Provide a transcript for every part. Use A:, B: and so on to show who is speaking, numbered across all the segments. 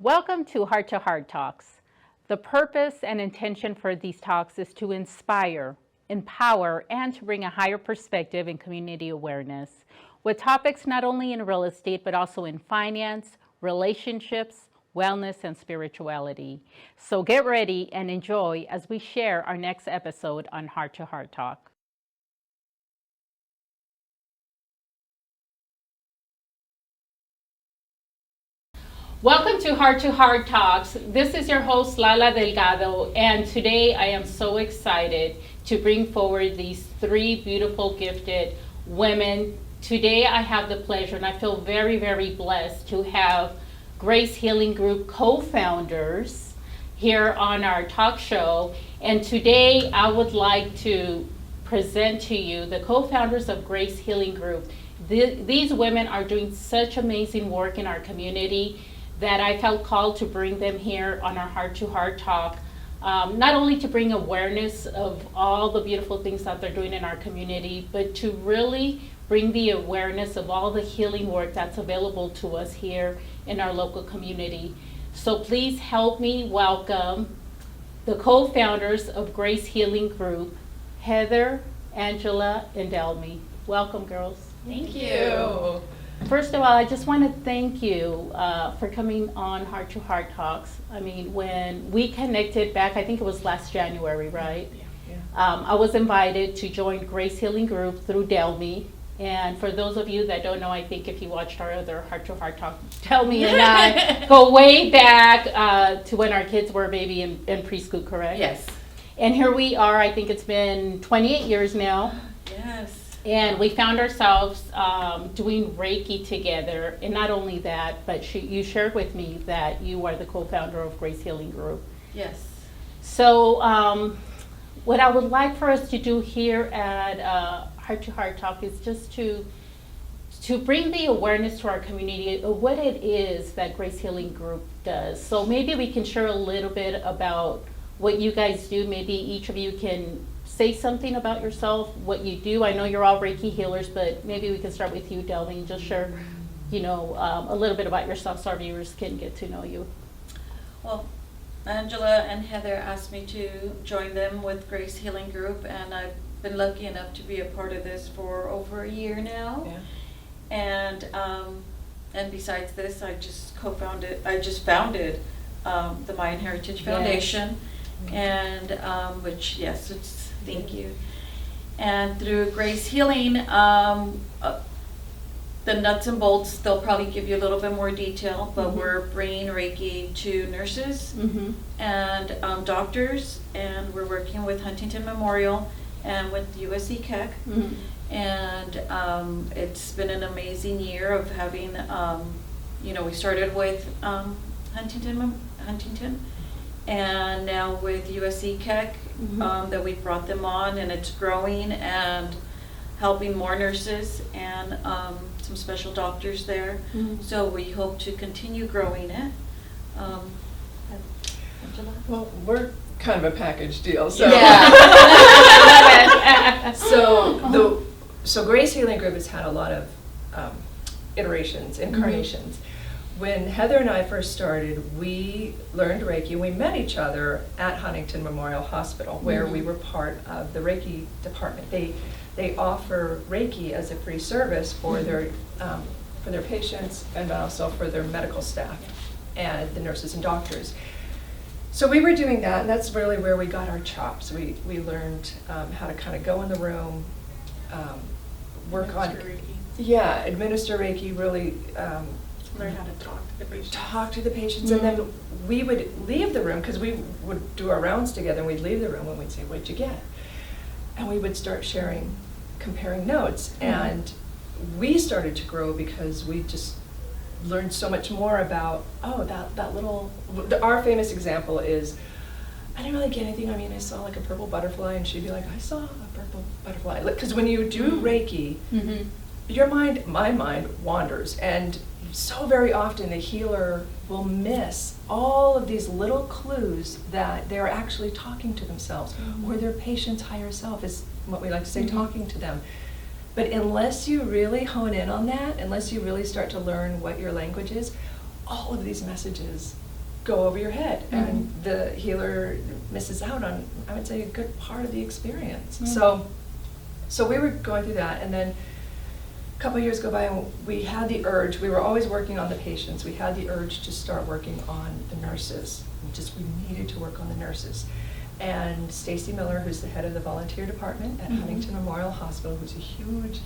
A: Welcome to Heart Talks. The purpose and intention for these talks is to inspire, empower, and to bring a higher perspective and community awareness with topics not only in real estate, but also in finance, relationships, wellness, and spirituality. So get ready and enjoy as we share our next episode on Heart Talk. Welcome to Heart Talks. This is your host, Lala Delgado, and today I am so excited to bring forward these three beautiful, gifted women. Today I have the pleasure, and I feel very, very blessed to have Grace Healing Group co-founders here on our talk show. And today I would like to present to you the co-founders of Grace Healing Group. These women are doing such amazing work in our community that I felt called to bring them here on our Heart Talk, not only to bring awareness of all the beautiful things that they're doing in our community, but to really bring the awareness of all the healing work that's available to us here in our local community. So please help me welcome the co-founders of Grace Healing Group, Heather, Angela, and Delmy. Welcome, girls.
B: Thank you.
A: First of all, I just want to thank you for coming on Heart Talks. I mean, when we connected back, I think it was last January, right?
B: Yeah.
A: I was invited to join Grace Healing Group through Delmy. And for those of you that don't know, I think if you watched our other Heart Talk, Delmy and I go way back to when our kids were maybe in preschool, correct?
B: Yes.
A: And here we are, I think it's been 28 years now.
B: Yes.
A: And we found ourselves doing Reiki together. And not only that, but you shared with me that you are the co-founder of Grace Healing Group.
B: Yes.
A: So what I would like for us to do here at Heart Talk is just to bring the awareness to our community of what it is that Grace Healing Group does. So maybe we can share a little bit about what you guys do. Maybe each of you can say something about yourself, what you do. I know you're all Reiki healers, but maybe we can start with you, Delmy, and just share, a little bit about yourself so our viewers can get to know you.
B: Well, Angela and Heather asked me to join them with Grace Healing Group, and I've been lucky enough to be a part of this for over a year now.
A: Yeah.
B: And besides this, I just founded the Mayan Heritage Foundation,
A: yes.
B: And which, yes, thank you. And through Grace Healing, the nuts and bolts, they'll probably give you a little bit more detail, but we're bringing Reiki to nurses and doctors, and we're working with Huntington Memorial and with USC Keck. And it's been an amazing year of having, we started with Huntington, and now with USC Keck, that we brought them on, and it's growing and helping more nurses and some special doctors there. So we hope to continue growing it. Angela?
C: Well, we're kind of a package deal. So
A: Yeah.
C: so Grace Healing Group has had a lot of iterations, incarnations. When Heather and I first started, we learned Reiki. We met each other at Huntington Memorial Hospital, where we were part of the Reiki department. They offer Reiki as a free service for their patients, and also for their medical staff and the nurses and doctors. So we were doing that, and that's really where we got our chops. We learned how to kind of go in the room, work on administer Reiki, really.
B: Learn how to talk to the patients.
C: And then we would leave the room, because we would do our rounds together, and we'd leave the room and we'd say, "What'd you get?" And we would start comparing notes. And we started to grow because we just learned so much more about, that little, our famous example is, I didn't really get anything. I mean, I saw like a purple butterfly, and she'd be like, "I saw a purple butterfly." Because when you do Reiki, my mind wanders, and so very often the healer will miss all of these little clues that they're actually talking to themselves, or their patient's higher self is what we like to say, talking to them. But unless you really hone in on that, unless you really start to learn what your language is, all of these messages go over your head, and the healer misses out on, I would say, a good part of the experience. So we were going through that, and then a couple of years go by, and we had the urge. We were always working on the patients. We had the urge to start working on the nurses. We needed to work on the nurses. And Stacy Miller, who's the head of the volunteer department at Huntington Memorial Hospital, who's a huge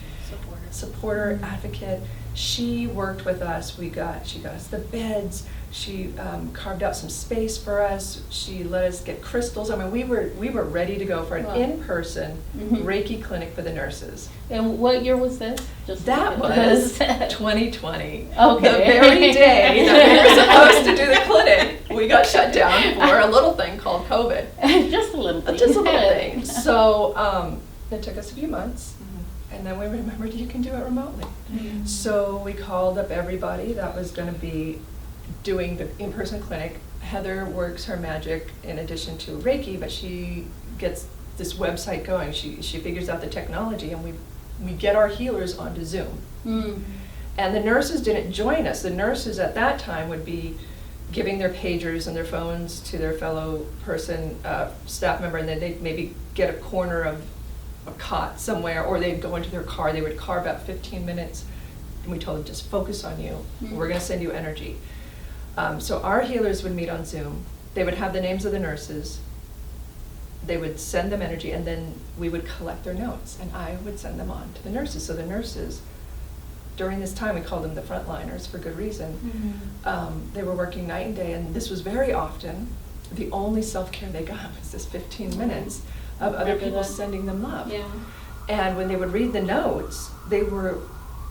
C: supporter, advocate, she worked with us. She got us the beds. She carved out some space for us. She let us get crystals. I mean, we were ready to go for an in-person Reiki clinic for the nurses.
A: And what year was this?
C: That was 2020.
A: Okay.
C: The very day that we were supposed to do the clinic, we got shut down for a little thing called COVID.
A: Just a little thing.
C: Just a little thing. So it took us a few months, and then we remembered you can do it remotely. So we called up everybody that was going to be doing the in-person clinic. Heather works her magic in addition to Reiki, but she gets this website going. She figures out the technology, and we get our healers onto Zoom. And the nurses didn't join us. The nurses at that time would be giving their pagers and their phones to their fellow staff member, and then they'd maybe get a corner of a cot somewhere, or they'd go into their car. They would carve out 15 minutes, and we told them, just focus on you. We're going to send you energy. So our healers would meet on Zoom. They would have the names of the nurses. They would send them energy, and then we would collect their notes, and I would send them on to the nurses. So the nurses, during this time, we called them the frontliners for good reason. They were working night and day, and this was very often the only self-care they got was this 15 minutes of other people sending them love.
A: Yeah.
C: And when they would read the notes, they were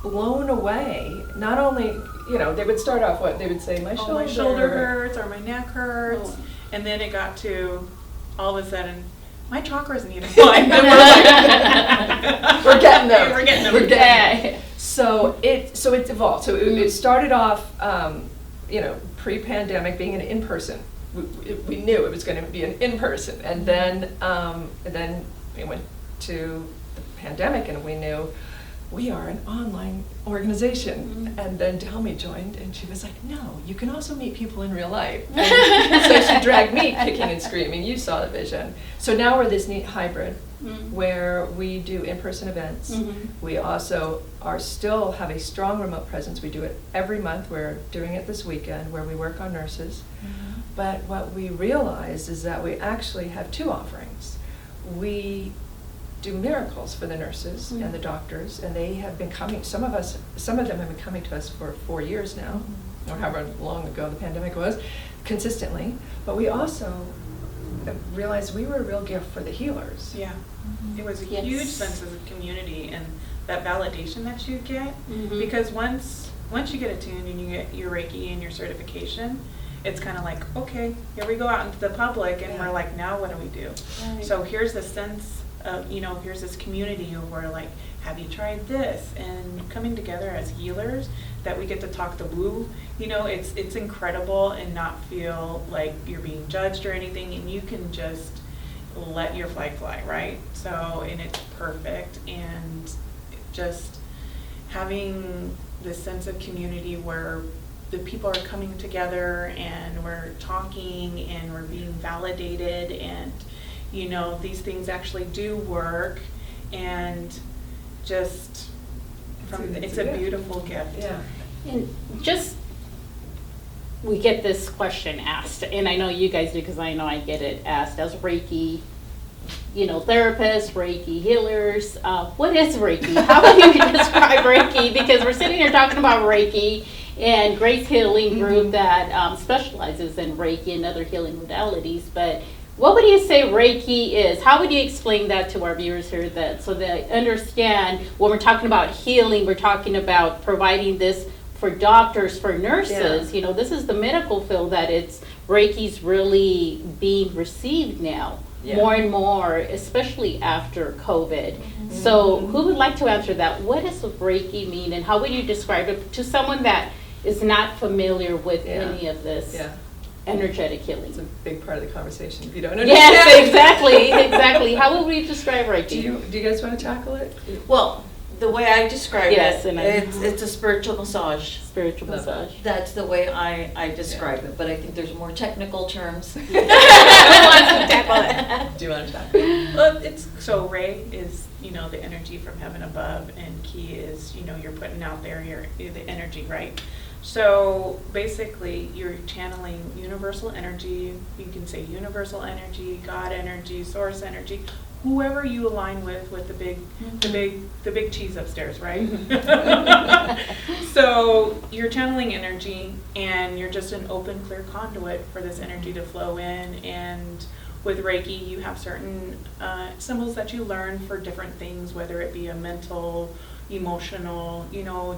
C: blown away. Not only, they would start off they would say, my
D: shoulder hurts, or my neck hurts.
A: Oh.
D: And then it got to, all of a sudden, my chakras need alignment. And
C: we're getting them.
D: We're getting them.
C: We're getting them. So it's evolved. So it started off, pre-pandemic, being an in-person. We knew it was going to be an in-person, and then we went to the pandemic, and we knew we are an online organization. And then Delmy joined, and she was like, no, you can also meet people in real life. And so she dragged me kicking and screaming. You saw the vision. So now we're this neat hybrid where we do in-person events. We also still have a strong remote presence. We do it every month. We're doing it this weekend, where we work on nurses. But what we realized is that we actually have two offerings. We do miracles for the nurses and the doctors, and they have been coming. Some of them have been coming to us for 4 years now, or however long ago the pandemic was, consistently. But we also realized we were a real gift for the healers.
D: Yeah. It was a huge sense of community and that validation that you get, because once you get attuned and you get your Reiki and your certification, it's kind of like, okay, here we go out into the public, and we're like, now what do we do?
A: Right.
D: So here's the sense of, here's this community where, like, have you tried this? And coming together as healers, that we get to talk the woo, it's incredible, and not feel like you're being judged or anything, and you can just let your flag fly, right? So, and it's perfect, and just having this sense of community where the people are coming together, and we're talking, and we're being validated, and these things actually do work, and just it's a beautiful gift.
C: Yeah.
A: And we get this question asked, and I know you guys do, because I know I get it asked as Reiki, therapists, Reiki healers. What is Reiki? How would you describe Reiki? Because we're sitting here talking about Reiki and Grace Healing Group that specializes in Reiki and other healing modalities, but what would you say Reiki is? How would you explain that to our viewers here, so they understand when we're talking about healing, we're talking about providing this for doctors, for nurses.
C: Yeah.
A: This is the medical field that Reiki's really being received now, more and more, especially after COVID. So who would like to answer that? What does Reiki mean, and how would you describe it to someone that is not familiar with any of this? Energetic healing.
C: It's a big part of the conversation if you don't understand.
A: Yes, exactly. How would we describe Reiki?
C: Do you guys want to tackle it?
B: Well, The way I describe
A: Yes,
B: it,
A: and
B: it's a spiritual massage.
A: Spiritual
C: Love that.
A: massage.
B: That's the way I describe it, but I think there's more technical terms.
C: Do you want to talk?
D: Well, so Ray is, the energy from heaven above, and Ki is, you're putting out there the energy, right? So basically, you're channeling universal energy. You can say universal energy, God energy, source energy, whoever you align with the big cheese upstairs, right? So you're channeling energy, and you're just an open, clear conduit for this energy to flow in. And with Reiki, you have certain symbols that you learn for different things, whether it be a mental, emotional,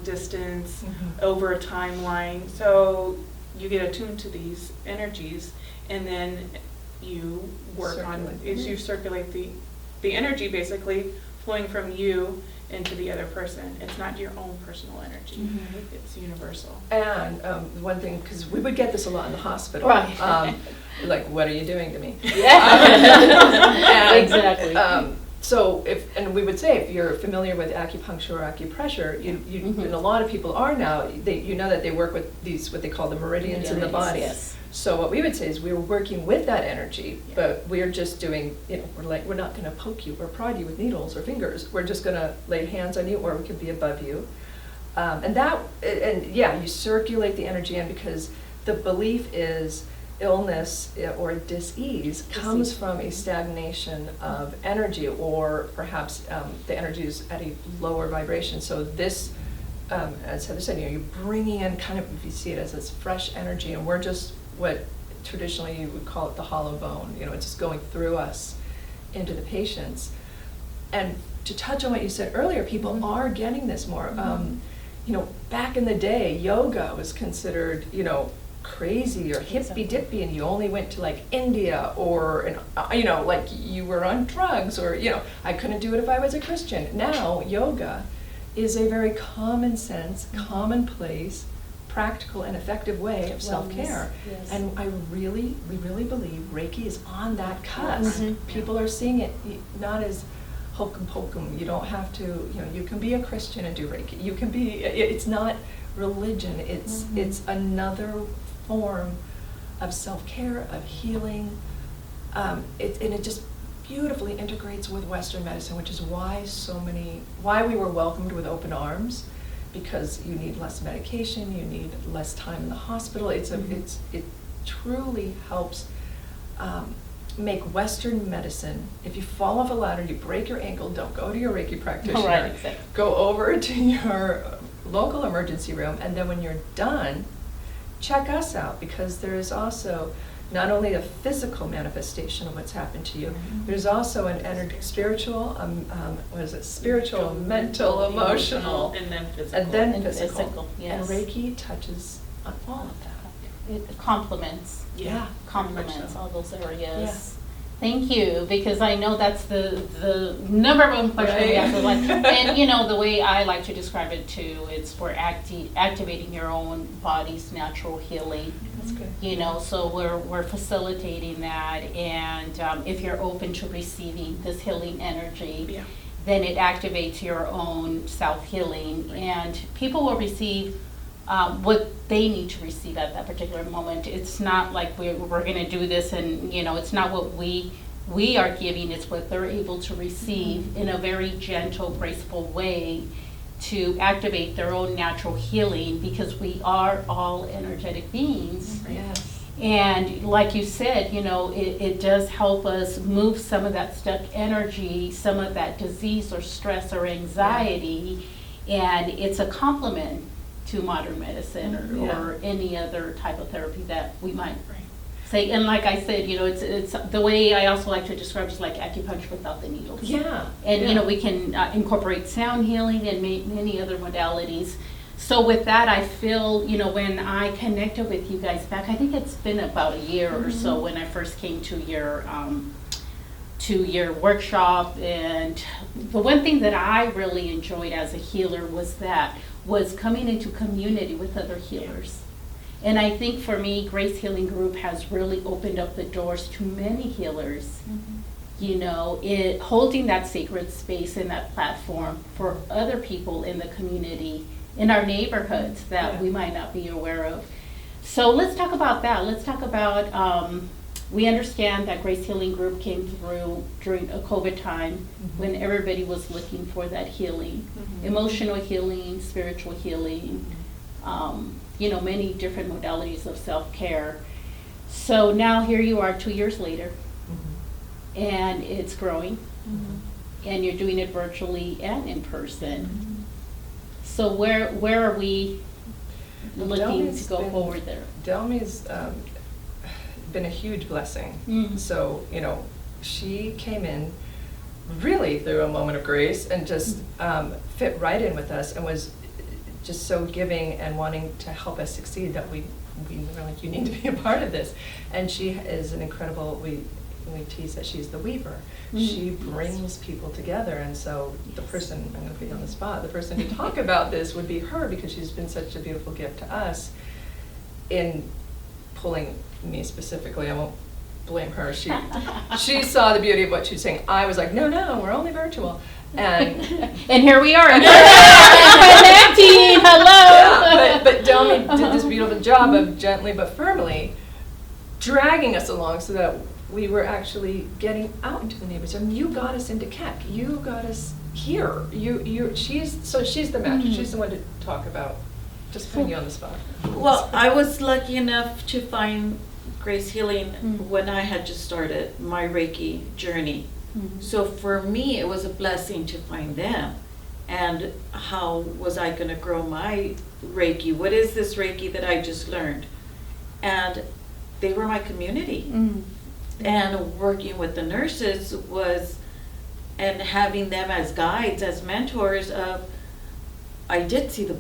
D: distance over a timeline. So you get attuned to these energies, and then you work you circulate the energy basically flowing from you into the other person. It's not your own personal energy. It's universal.
C: And one thing, because we would get this a lot in the hospital.
A: Right.
C: Like, what are you doing to me?
A: Yeah.
C: And,
A: Exactly.
C: So we would say, if you're familiar with acupuncture or acupressure, and a lot of people are now, that they work with these, what they call the meridians in the body.
A: Yes.
C: So what we would say is we're working with that energy, but we're just doing, we're not going to poke you or prod you with needles or fingers. We're just going to lay hands on you, or we could be above you. You circulate the energy in, because the belief is illness or dis-ease comes from a stagnation of energy, or perhaps the energy is at a lower vibration. So this, as Heather said, you're bringing in kind of, if you see it as this fresh energy, and we're just what traditionally you would call it the hollow bone. It's just going through us into the patients. And to touch on what you said earlier, people are getting this more. Back in the day, yoga was considered, crazy or hippy dippy, and you only went to like India, or like you were on drugs, or I couldn't do it if I was a Christian. Now yoga is a very common sense, commonplace, practical and effective way of self-care.
A: Yes.
C: And we really believe Reiki is on that cusp. People are seeing it not as hokum pokum. You don't have to, you can be a Christian and do Reiki. You can be, it's not religion, it's another form of self-care, of healing. It just beautifully integrates with Western medicine, which is why we were welcomed with open arms, because you need less medication, you need less time in the hospital. It truly helps make Western medicine. If you fall off a ladder, you break your ankle, don't go to your Reiki practitioner.
A: Right, exactly.
C: Go over to your local emergency room, and then when you're done, check us out, because there is also not only a physical manifestation of what's happened to you, there's also an spiritual, spiritual, mental, emotional,
D: and then physical.
C: and then
A: And
C: physical.
A: physical, yes.
C: And Reiki touches on all of that.
A: It complements.
C: Yeah.
A: Complements
C: very much so.
A: all those areas. Thank you, because I know that's the number one question we ask. Like, and the way I like to describe it too, it's for activating your own body's natural healing.
C: That's good.
A: So we're facilitating that, and if you're open to receiving this healing energy, then it activates your own self-healing, and people will receive what they need to receive at that particular moment. It's not like we're going to do this, and it's not what we are giving, it's what they're able to receive in a very gentle, graceful way to activate their own natural healing, because we are all energetic beings.
C: Yes.
A: And like you said, it does help us move some of that stuck energy, some of that disease or stress or anxiety, and it's a complement to modern medicine or any other type of therapy that we might say. And like I said, it's the way I also like to describe it is like acupuncture without the needles.
C: Yeah.
A: And we can incorporate sound healing and many other modalities. So with that, I feel, when I connected with you guys back, I think it's been about a year or so when I first came to your workshop. And the one thing that I really enjoyed as a healer was coming into community with other healers. And I think for me, Grace Healing Group has really opened up the doors to many healers, holding that sacred space and that platform for other people in the community, in our neighborhoods that we might not be aware of. So let's talk about that. Let's talk about, we understand that Grace Healing Group came through during a COVID time when everybody was looking for that healing, emotional healing, spiritual healing, many different modalities of self-care. So now here you are 2 years later, and it's growing, and you're doing it virtually and in person. So where are we looking to go forward there?
C: Delmi's been a huge blessing. So, she came in really through a moment of grace and just fit right in with us and was just so giving and wanting to help us succeed that we were like, you need to be a part of this. And she is an incredible, we tease that she's the weaver. She brings people together, and so the person, I'm going to put you on the spot, the person to talk about this would be her, because she's been such a beautiful gift to us in pulling me specifically. I won't blame her. She saw the beauty of what she's saying. I was like, no, we're only virtual. And
A: here we are. Connecting. Hello.
C: Yeah, but Delmi did this beautiful job of gently but firmly dragging us along so that we were actually getting out into the neighborhoods. And you got us into Keck. You got us here. She's the magic. She's the one to talk about. Just putting you on the spot.
B: Well, I was lucky enough to find Grace Healing when I had just started my Reiki journey. So for me, it was a blessing to find them. And how was I going to grow my Reiki? What is this Reiki that I just learned? And they were my community. And working with the nurses and having them as guides, as mentors of, I did see the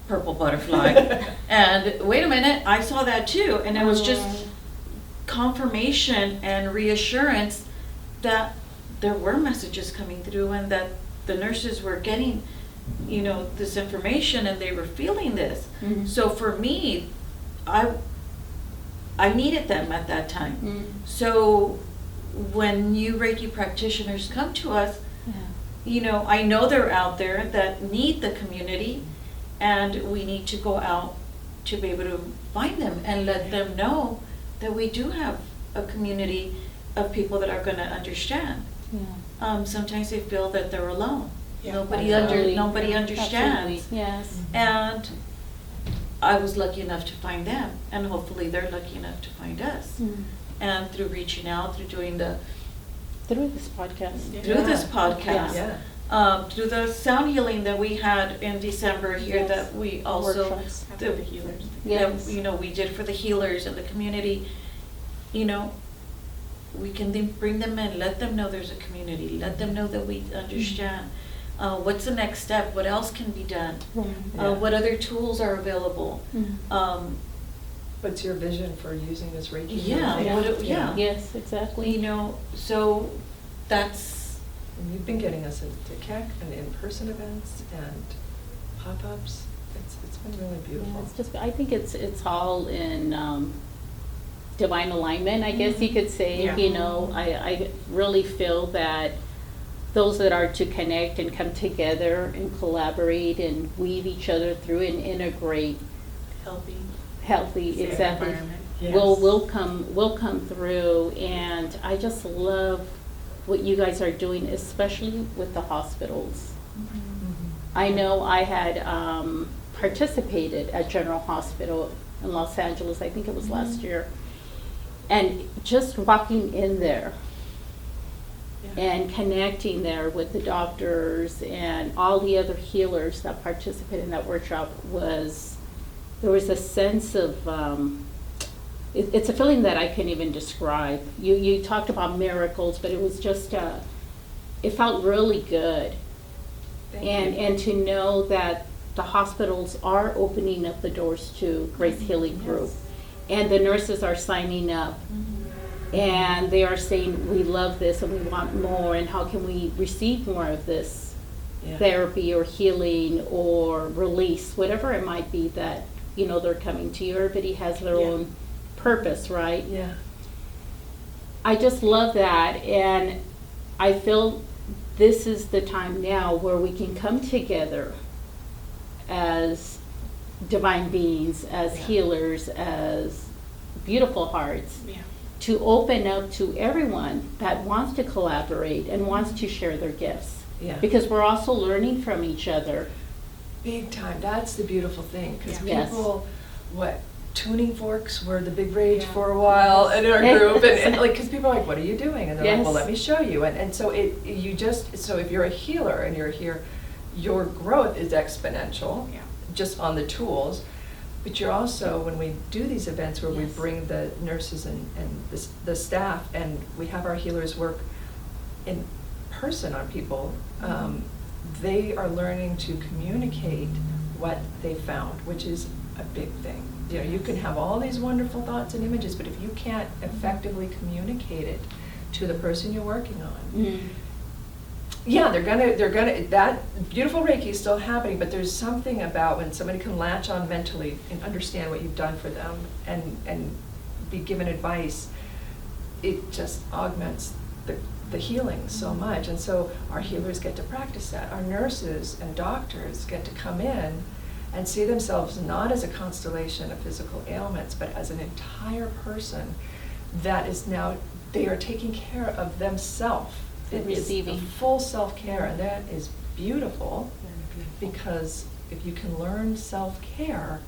B: purple butterfly. And wait a minute, I saw that too. And it was just confirmation and reassurance that there were messages coming through and that the nurses were getting, this information and they were feeling this. So for me, I needed them at that time. So when new Reiki practitioners come to us, I know they're out there that need the community, and we need to go out to be able to find them and let them know that we do have a community of people that are going to understand. Sometimes they feel that they're alone. Nobody understands.
A: Absolutely. Yes.
B: And I was lucky enough to find them, and hopefully they're lucky enough to find us. And through reaching out, through
A: this podcast.
B: Through the sound healing that we had in December here, that we also
A: Workshops.
D: The healers.
B: that we did for the healers and the community. We can then bring them in, let them know there's a community, let them know that we understand. What's the next step? What else can be done? What other tools are available?
C: What's your vision for using this Reiki?
A: Yes, exactly.
B: So that's.
C: And you've been getting us into Keck and in-person events and pop-ups. It's been really beautiful.
A: I think it's all in divine alignment, I guess you could say. I really feel that those that are to connect and come together and collaborate and weave each other through and integrate healthy
D: safe
A: exactly
D: environment.
A: will come through. And I just love what you guys are doing, especially with the hospitals. I know I had participated at General Hospital in Los Angeles, I think it was last year, and just walking in there and connecting there with the doctors and all the other healers that participated in that workshop there was a sense of, it's a feeling that I can't even describe. You talked about miracles, but it was just, it felt really good. And to know that the hospitals are opening up the doors to Grace Healing Group, and the nurses are signing up. And they are saying, we love this and we want more, and how can we receive more of this therapy or healing or release, whatever it might be that, they're coming to you. Everybody has their own purpose, right?
C: Yeah.
A: I just love that. And I feel this is the time now where we can come together as divine beings, as
C: Yeah.
A: healers, as beautiful hearts,
D: Yeah.
A: to open up to everyone that wants to collaborate and wants to share their gifts.
C: Yeah.
A: Because we're also learning from each other.
C: Big time. That's the beautiful thing, because
A: Yeah. Yes.
C: people, tuning forks were the big rage
D: Yeah.
C: for a while in our
A: Yes.
C: group, and like, because people are like, "What are you doing?" And they're like,
A: Yes.
C: "Well, let me show you." And so so if you're a healer and you're here, your growth is exponential,
D: Yeah.
C: just on the tools. But you're also, when we do these events where we
A: Yes.
C: bring the nurses and the staff, and we have our healers work in person on people, they are learning to communicate what they found, which is a big thing. You know, you can have all these wonderful thoughts and images, but if you can't effectively communicate it to the person you're working on, yeah, they're gonna, that beautiful Reiki is still happening, but there's something about when somebody can latch on mentally and understand what you've done for them and be given advice, it just augments the healing so much. And so our healers get to practice that. Our nurses and doctors get to come in and see themselves not as a constellation of physical ailments, but as an entire person that is now, they are taking care of themselves.
A: They're
C: It is
A: receiving.
C: the full self-care, and that is beautiful, because if you can learn self-care,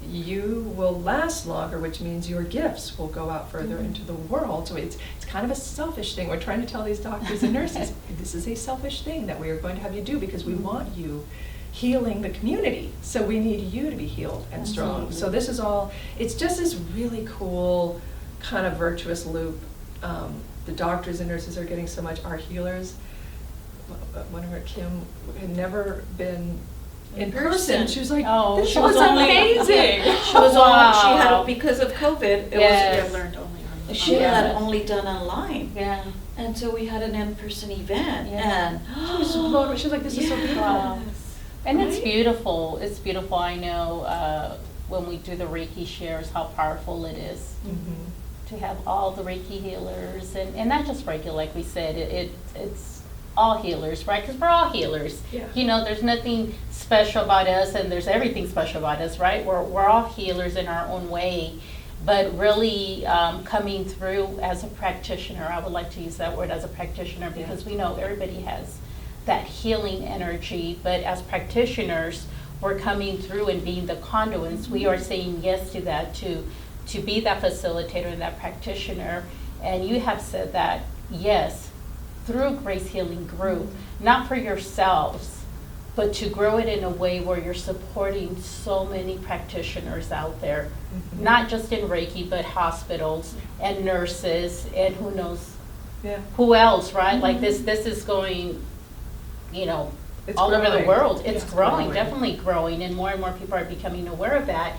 C: you will last longer, which means your gifts will go out further into the world. So it's kind of a selfish thing. We're trying to tell these doctors and nurses, this is a selfish thing that we are going to have you do, because we want you healing the community. So we need you to be healed and strong.
A: Absolutely.
C: So this is all, it's just this really cool kind of virtuous loop. The doctors and nurses are getting so much. Our healers, one of her, Kim, had never been in person. She was like,
A: Oh,
C: this
A: she
C: was
A: was only-
C: amazing.
B: She was
A: Wow.
B: she had, because of COVID,
A: Yes.
D: We learned only on.
B: she
A: Yeah.
B: had only done online.
A: Yeah.
B: And so we had an in-person event,
A: Yeah.
B: and
C: She was blown away. She was like, this is so beautiful.
A: Wow. And it's
B: Right?
A: beautiful. It's beautiful. I know when we do the Reiki shares, how powerful it is
C: Mhm.
A: to have all the Reiki healers, and not just Reiki, like we said, it's all healers, right? Because we're all healers.
C: Yeah.
A: You know, there's nothing special about us, and there's everything special about us, right? We're all healers in our own way, but really coming through as a practitioner, I would like to use that word, as a practitioner, because we know everybody has that healing energy, but as practitioners, we're coming through and being the conduits. We are saying yes to that, to be that facilitator and that practitioner. And you have said that, yes, through Grace Healing Group, not for yourselves, but to grow it in a way where you're supporting so many practitioners out there,
C: Mhm.
A: not just in Reiki, but hospitals and nurses and who knows
C: Yeah.
A: who else, right? Like this is going, you know,
C: It's
A: all over the
C: growing.
A: world. It's
C: Yeah.
A: growing, definitely growing, and more people are becoming aware of that.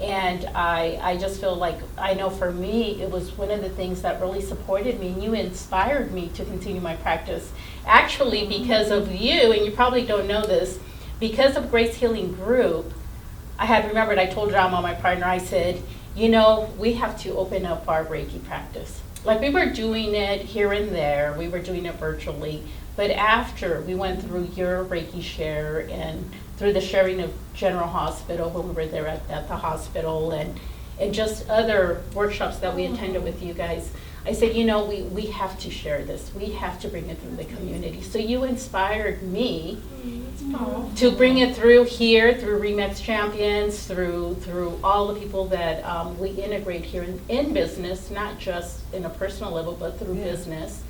A: And I just feel like, I know for me, it was one of the things that really supported me, and you inspired me to continue my practice. Actually, because of you, and you probably don't know this, because of Grace Healing Group, I had remembered, I told Rama, my partner, I said, you know, we have to open up our Reiki practice. Like, we were doing it here and there, we were doing it virtually, but after we went through your Reiki share and through the sharing of General Hospital, when we were there at the hospital, and just other workshops that we attended with you guys, I said, you know, we have to share this. We have to bring it through the community. So you inspired me to bring it through here, through REMAX Champions, through all the people that we integrate here in business, not just in a personal level, but through
C: Yeah.
A: business.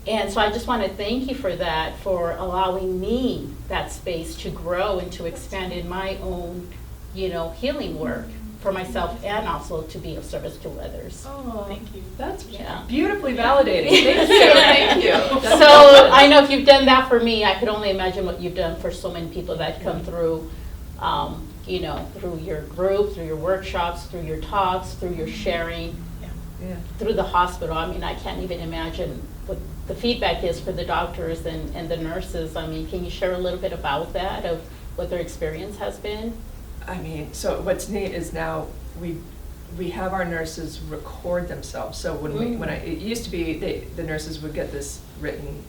A: And so I just want to thank you for that, for allowing me that space to grow and to expand in my own, you know, healing work for myself, and also to be of service to others.
C: Oh,
D: Thank you.
C: That's
A: Yeah.
C: beautifully validating. Thank you. Thank you. That's
A: So
C: awesome.
A: I know if you've done that for me, I could only imagine what you've done for so many people that come through, you know, through your group, through your workshops, through your talks, through your sharing,
C: Yeah.
A: through the hospital. I mean, I can't even imagine what the feedback is for the doctors and the nurses. I mean, can you share a little bit about that, of what their experience has been?
C: I mean, so what's neat is now we we have our nurses record themselves. So it used to be the nurses would get this written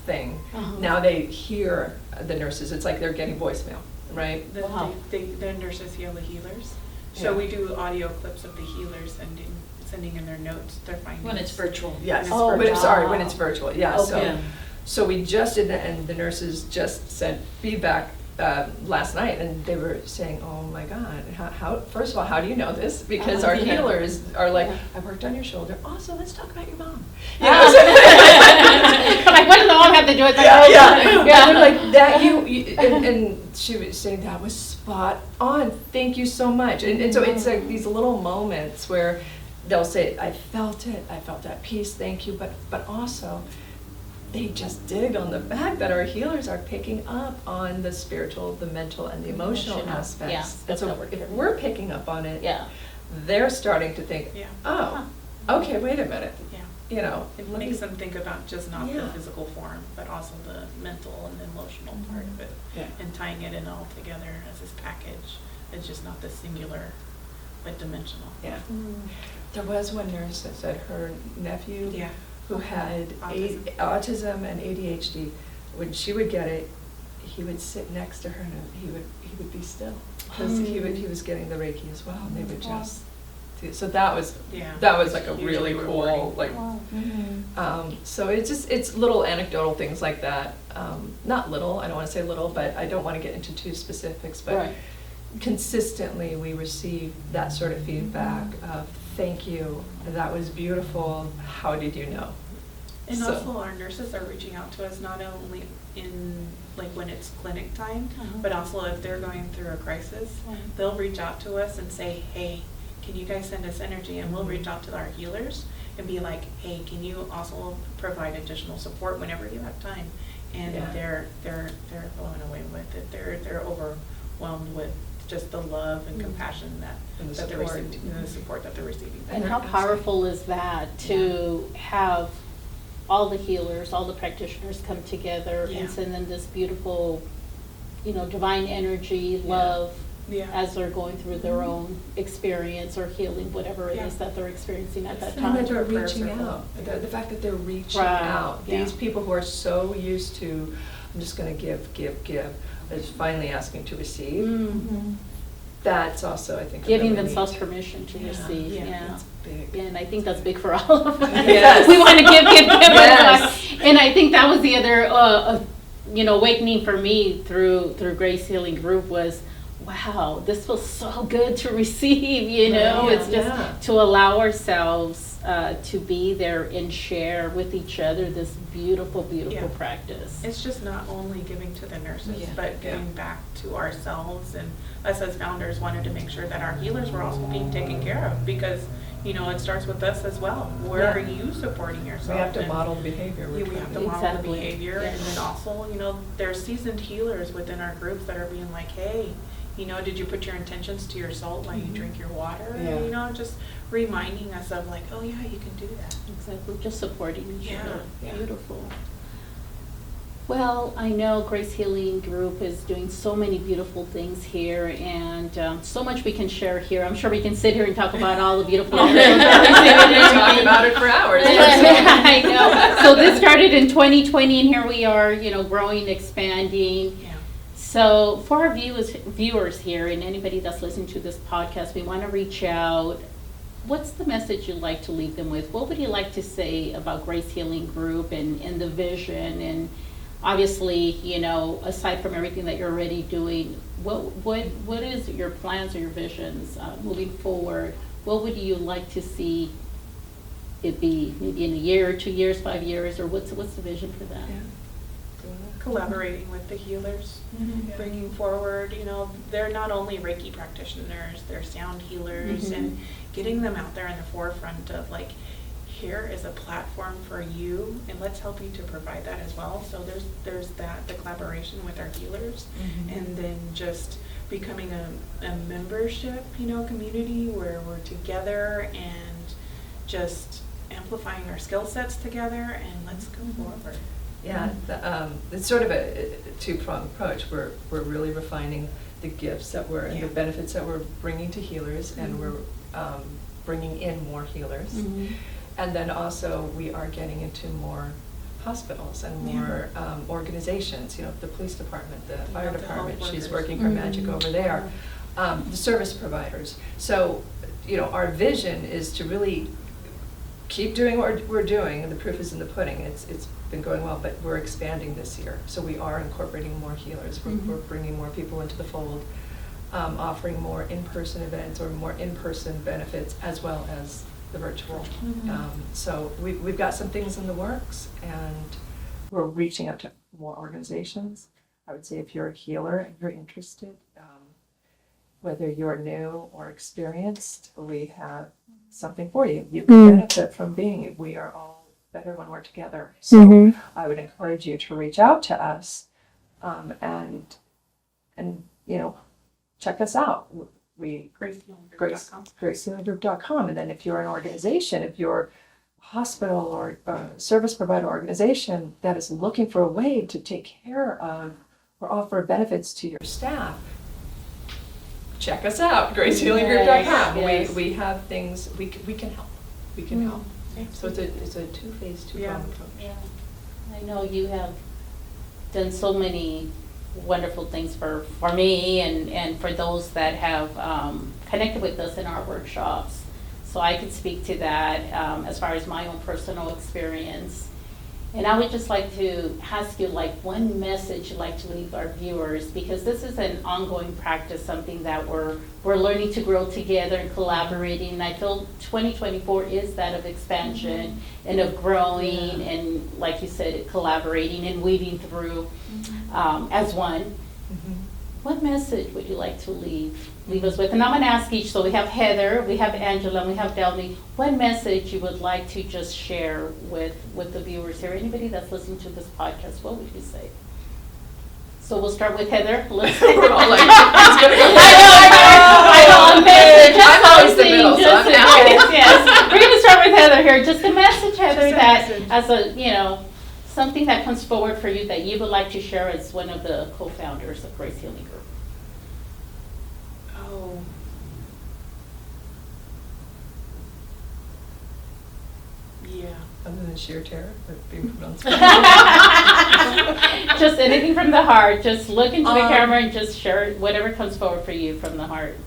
C: thing.
A: Uh-huh.
C: Now they hear the nurses. It's like they're getting voicemail, right?
A: Wow.
D: The nurses heal the healers. So
C: Yeah.
D: we do audio clips of the healers sending in their notes, their findings.
B: When it's virtual.
C: Yes.
A: Oh,
C: But sorry,
A: wow.
C: when it's virtual. Yeah.
A: Okay.
C: So we just did that, and the nurses just sent feedback last night, and they were saying, "Oh my God, how? First of all, how do you know this? Because our
A: Yeah.
C: healers are like,
A: Yeah.
C: I worked on your shoulder. Also, let's talk about your mom. You
A: Ah.
C: know, so-
A: Like, what does the mom have to do with
C: yeah,
A: that?
C: yeah. And they're like that. And she was saying that was spot on. Thank you so much. And so it's like these little moments where they'll say, "I felt it. I felt that peace. Thank you." But also, they just dig on the fact that our healers are picking up on the spiritual, the mental, and the emotional
A: Emotional,
C: aspects.
A: yeah,
C: And
A: that's
C: so
A: what we're
C: if
A: doing.
C: we're picking up on it,
A: Yeah.
C: they're starting to think,
D: Yeah.
C: "Oh, okay, wait a minute."
D: Yeah.
C: You know,
D: It
C: let
D: makes
C: me-
D: them think about just not
C: Yeah.
D: the physical form, but also the mental and the emotional part of it.
C: Yeah.
D: And tying it in all together as this package. It's just not the singular, but dimensional.
C: Yeah.
A: Mm.
C: There was one nurse that said her nephew
D: Yeah.
C: who had autism and ADHD, when she would get it, he would sit next to her and he would be still. Because he was getting the Reiki as well, and they would
A: Wow.
C: just so that was
D: Yeah.
C: like a
D: Hugely
C: really cool,
D: rewarding.
C: like,
A: Wow.
C: so it's little anecdotal things like that. Not little, I don't want to say little, but I don't want to get into too specifics, but
A: Right.
C: consistently we receive that sort of feedback of, "Thank you, that was beautiful, how did you know?"
D: And
C: So-
D: also our nurses are reaching out to us not only in, like when it's clinic time,
A: Uh-huh.
D: but also if they're going through a crisis,
A: Right.
D: they'll reach out to us and say, "Hey, can you guys send us energy?" And we'll reach out to our healers and be like, "Hey, can you also provide additional support whenever you have time?" And
C: Yeah.
D: they're blown away with it. They're overwhelmed with just the love and compassion
C: And the
D: that they're
C: support.
D: receiving, and the support that they're receiving.
A: And
C: they're
A: how
C: asking.
A: powerful is that to have all the healers, all the practitioners come together
D: Yeah.
A: and send them this beautiful, divine energy, love,
D: Yeah.
A: as they're going through their own experience or healing, whatever it
D: Yeah.
A: is that they're experiencing at that
D: It's
C: And that
A: time.
C: they're
D: Prayer
C: reaching
D: circle.
C: out, the fact that they're reaching
A: Right,
C: out.
A: yeah.
C: These people who are so used to, I'm just gonna give, is finally asking to receive.
A: Mhm.
C: That's also, I think, a
A: Giving
C: really
A: themselves
C: neat-
A: permission to
C: Yeah,
A: receive,
D: yeah,
A: yeah.
C: It's big.
A: Yeah, and I think that's big for all of us.
C: Yes.
A: We want to give.
C: Yes.
A: And I think that was the other, awakening for me through Grace Healing Group was, wow, this feels so good to receive,
C: Right,
A: It's just
C: yeah.
A: to allow ourselves to be there and share with each other this beautiful, beautiful
D: Yeah.
A: practice.
D: It's just not only giving to the nurses,
C: Yeah.
D: but giving back to ourselves, and us as founders wanted to make sure that our healers were also being taken care of, because, it starts with us as well. Where
C: Yeah.
D: are you supporting yourself?
C: We have to
D: And
C: model behavior.
D: we have to model the
A: Exactly.
D: behavior,
A: Yeah.
D: and then also, there's seasoned healers within our groups that are being like, hey, did you put your intentions to your salt while you drink your water?
C: Yeah.
D: Just reminding us of like, oh yeah, you can do that.
A: Exactly, just supporting each
D: Yeah,
A: other.
C: yeah.
A: Beautiful. Well, I know Grace Healing Group is doing so many beautiful things here, and so much we can share here. I'm sure we can sit here and talk about all the beautiful episodes that we've seen.
C: Talk about it for hours.
A: I know. So this started in 2020, and here we are, growing, expanding.
D: Yeah.
A: So for our viewers here, and anybody that's listening to this podcast, we want to reach out. What's the message you'd like to leave them with? What would you like to say about Grace Healing Group and the vision? And obviously, aside from everything that you're already doing, what is your plans or your visions moving forward? What would you like to see it be? Maybe in a year, 2 years, 5 years, or what's the vision for that?
D: Collaborating with the healers,
C: Mhm.
D: bringing forward, they're not only Reiki practitioners, they're sound healers,
A: Mhm.
D: and getting them out there in the forefront of like, here is a platform for you, and let's help you to provide that as well. So there's the collaboration with our healers,
C: Mhm.
D: and then just becoming a membership, community where we're together and just amplifying our skill sets together, and let's go forward.
C: Yeah, it's sort of a two-pronged approach. We're really refining the gifts that we're, and the benefits that we're bringing to healers, and we're bringing in more healers. And then also, we are getting into more hospitals and more organizations, the police department, the fire
D: the
C: department,
D: health
C: she's
D: workers.
C: working her magic over there, the service providers. So, our vision is to really keep doing what we're doing, and the proof is in the pudding. It's been going well, but we're expanding this year. So we are incorporating more healers. We're bringing more people into the fold, offering more in-person events or more in-person benefits, as well as the virtual. So we've got some things in the works, and we're reaching out to more organizations. I would say if you're a healer and you're interested, whether you're new or experienced, we have something for you. You can benefit from being. We are all better when we're together. So I would encourage you to reach out to us, and check us out. GraceHealingGroup.com. And then if you're an organization, if you're a hospital or a service provider organization that is looking for a way to take care of or offer benefits to your staff, check us out, GraceHealingGroup.com.
A: Yes.
C: We have things, we can help. We can help. So it's a two-phase, two-pronged approach.
A: Yeah. I know you have done so many wonderful things for me and for those that have connected with us in our workshops. So I could speak to that as far as my own personal experience. And I would just like to ask you, one message you'd like to leave our viewers, because this is an ongoing practice, something that we're learning to grow together and collaborating. And I feel 2024 is that of expansion and of growing and, like you said, collaborating and weaving through as one. What message would you like to leave us with? And I'm going to ask each. So we have Heather, we have Angela, and we have Delmy. What message you would like to just share with the viewers here? Anybody that's listening to this podcast, what would you say? So we'll start with Heather. Let's
C: We're all like,
A: I know, a message.
C: I'm always the middle, so I'm happy.
A: Yes. We're going to start with Heather here. Just a message, Heather,
D: Just a
A: that
D: message.
A: as a, something that comes forward for you that you would like to share as one of the co-founders of Grace Healing Group.
D: Oh. Yeah.
C: Other than sheer terror of being put on screen.
A: Just anything from the heart. Just look into the
D: Um,
A: camera and just share whatever comes forward for you from the heart.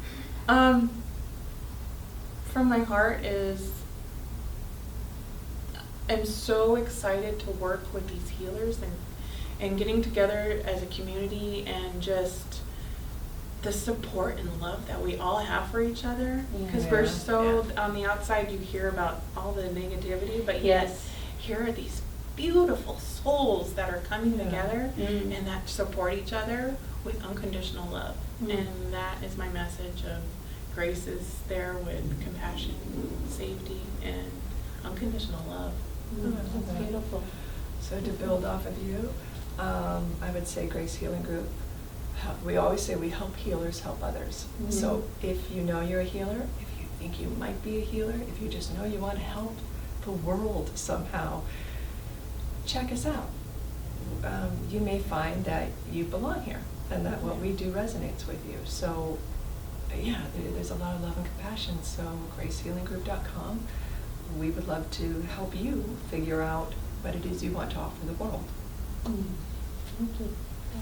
D: From my heart is, I'm so excited to work with these healers and getting together as a community, and just the support and love that we all have for each other. Because we're so, on the outside you hear about all the negativity, but yet here are these beautiful souls that are coming together and that support each other with unconditional love. And that is my message of Grace is there with compassion, safety, and unconditional love.
A: That's beautiful.
C: So to build off of you, I would say Grace Healing Group, we always say we help healers help others. So if you know you're a healer, if you think you might be a healer, if you just know you want to help the world somehow, check us out. You may find that you belong here and that what we do resonates with you. So there's a lot of love and compassion. So GraceHealingGroup.com. We would love to help you figure out what it is you want to offer the world.
A: Thank you.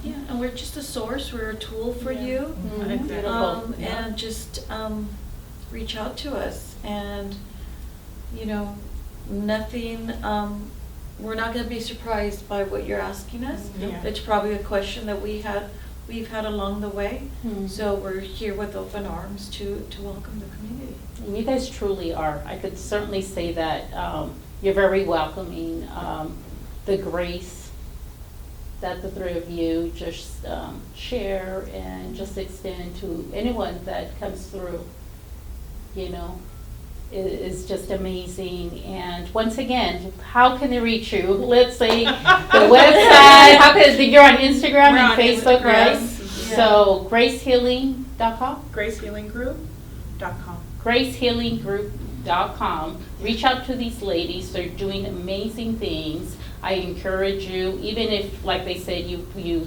B: Yeah, and we're just a source, we're a tool for you.
A: Beautiful.
B: And just reach out to us, and nothing, we're not going to be surprised by what you're asking us.
D: Yeah.
B: It's probably a question that we've had along the way. So we're here with open arms to welcome the community.
A: And you guys truly are. I could certainly say that you're very welcoming. The grace that the three of you just share and just extend to anyone that comes through, is just amazing. And once again, how can they reach you? Let's say the website. How can you're on Instagram
D: We're
A: and
D: on
A: Facebook,
D: Instagram.
A: right?
D: Yes.
A: So GraceHealingGroup.com.
D: GraceHealingGroup.com.
A: GraceHealingGroup.com. REMAX.com. Reach out to these ladies. They're doing amazing things. I encourage you, even if, like they said, you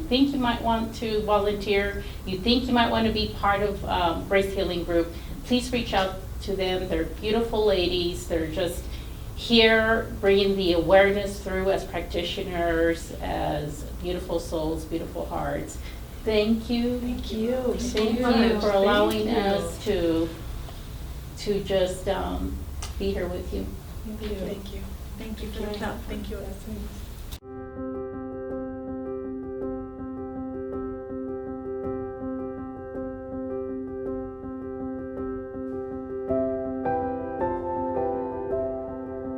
A: think you might want to volunteer, you think you might want to be part of Grace Healing Group, please reach out to them. They're beautiful ladies. They're just here bringing the awareness through as practitioners, as beautiful souls, beautiful hearts. Thank you.
C: Thank you.
A: Thank
C: so
A: you
C: much.
A: for
C: Thank
A: allowing
C: you.
A: us to just be here with you.
C: Thank you.
D: Thank you.
B: Thank you for the platform.
D: Thank you, Essence.